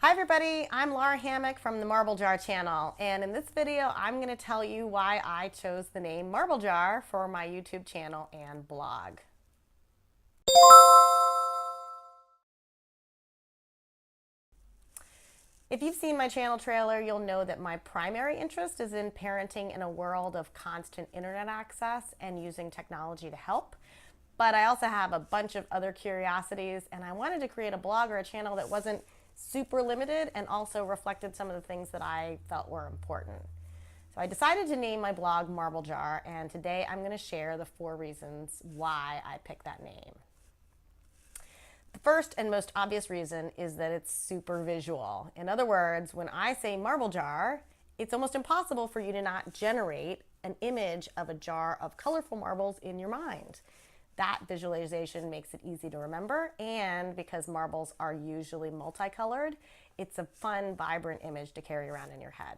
Hi everybody, I'm Laura Hammock from the Marble Jar channel, and in this video I'm going to tell you why I chose the name Marble Jar for my YouTube channel and blog. If you've seen my channel trailer, you'll know that my primary interest is in parenting in a world of constant internet access and using technology to help. But I also have a bunch of other curiosities, and I wanted to create a blog or a channel that wasn't super limited and also reflected some of the things that I felt were important. So I decided to name my blog Marble Jar, and today I'm going to share the 4 reasons why I picked that name. The first and most obvious reason is that it's super visual. In other words, when I say marble jar, it's almost impossible for you to not generate an image of a jar of colorful marbles in your mind. That visualization makes it easy to remember, and because marbles are usually multicolored, it's a fun, vibrant image to carry around in your head.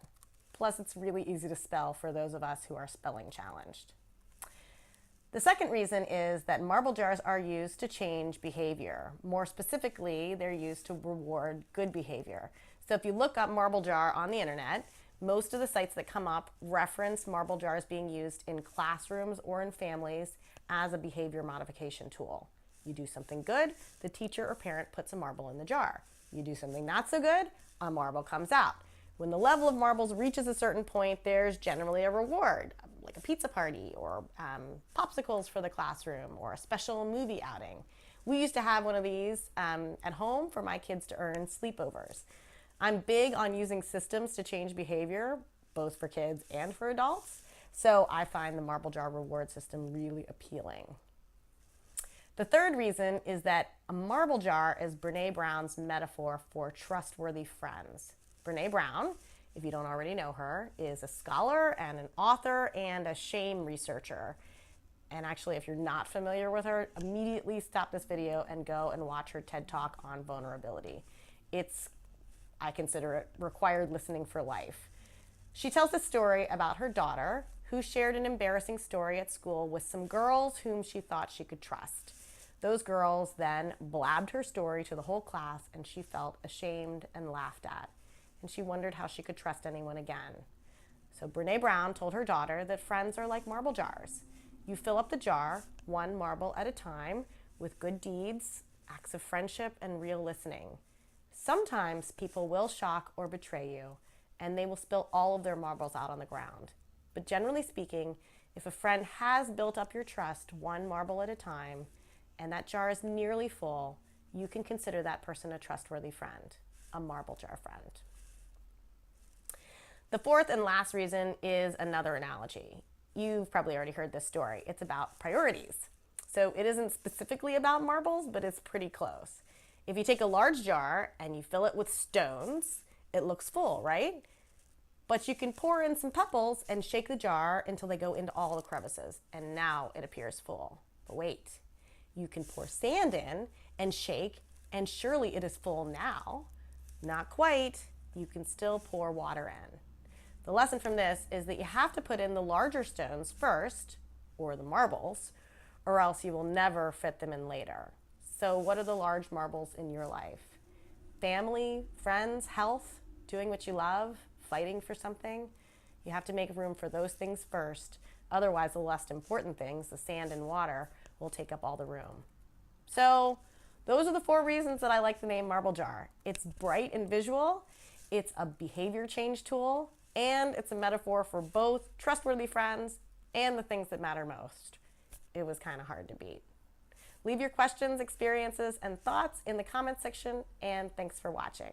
Plus, it's really easy to spell for those of us who are spelling challenged. The second reason is that marble jars are used to change behavior. More specifically, they're used to reward good behavior. So if you look up marble jar on the internet, most of the sites that come up reference marble jars being used in classrooms or in families as a behavior modification tool. You do something good, the teacher or parent puts a marble in the jar. You do something not so good, a marble comes out. When the level of marbles reaches a certain point, there's generally a reward, like a pizza party or popsicles for the classroom or a special movie outing. We used to have one of these at home for my kids to earn sleepovers. I'm big on using systems to change behavior, both for kids and for adults, so I find the marble jar reward system really appealing. The third reason is that a marble jar is Brené Brown's metaphor for trustworthy friends. Brené Brown, if you don't already know her, is a scholar and an author and a shame researcher. And actually, if you're not familiar with her, immediately stop this video and go and watch her TED Talk on vulnerability. I consider it required listening for life. She tells a story about her daughter who shared an embarrassing story at school with some girls whom she thought she could trust. Those girls then blabbed her story to the whole class, and she felt ashamed and laughed at. And she wondered how she could trust anyone again. So Brené Brown told her daughter that friends are like marble jars. You fill up the jar, one marble at a time, with good deeds, acts of friendship, and real listening. Sometimes people will shock or betray you, and they will spill all of their marbles out on the ground. But generally speaking, if a friend has built up your trust one marble at a time, and that jar is nearly full, you can consider that person a trustworthy friend, a marble jar friend. The fourth and last reason is another analogy. You've probably already heard this story. It's about priorities. So it isn't specifically about marbles, but it's pretty close. If you take a large jar and you fill it with stones, it looks full, right? But you can pour in some pebbles and shake the jar until they go into all the crevices, and now it appears full. But wait, you can pour sand in and shake, and surely it is full now. Not quite. You can still pour water in. The lesson from this is that you have to put in the larger stones first, or the marbles, or else you will never fit them in later. So what are the large marbles in your life? Family, friends, health, doing what you love, fighting for something? You have to make room for those things first. Otherwise, the less important things, the sand and water, will take up all the room. So those are the 4 reasons that I like the name Marble Jar. It's bright and visual, it's a behavior change tool, and it's a metaphor for both trustworthy friends and the things that matter most. It was kind of hard to beat. Leave your questions, experiences, and thoughts in the comments section, and thanks for watching.